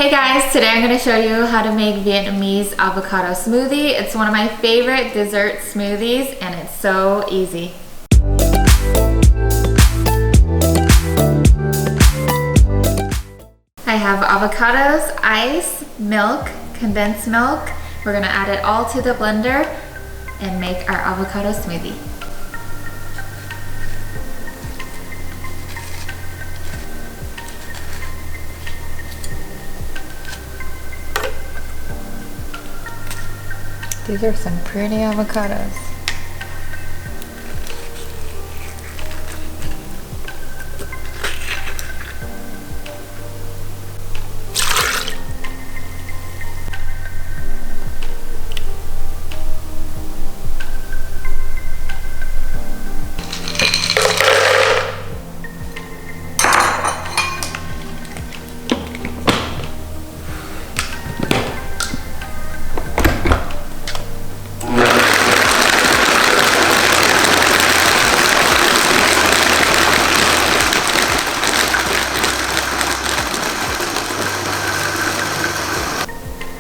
Hey guys, today I'm going to show you how to make Vietnamese avocado smoothie. It's one of my favorite dessert smoothies and it's so easy. I have avocados, ice, milk, condensed milk. We're going to add it all to the blender and make our avocado smoothie. These are some pretty avocados.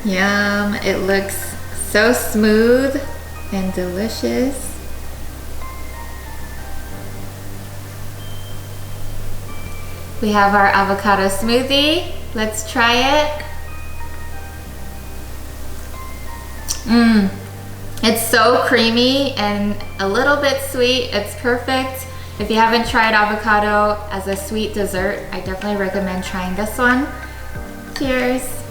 Yum, it looks so smooth and delicious. We have our avocado smoothie. Let's try it. It's so creamy and a little bit sweet. It's perfect. If you haven't tried avocado as a sweet dessert, I definitely recommend trying this one. Cheers.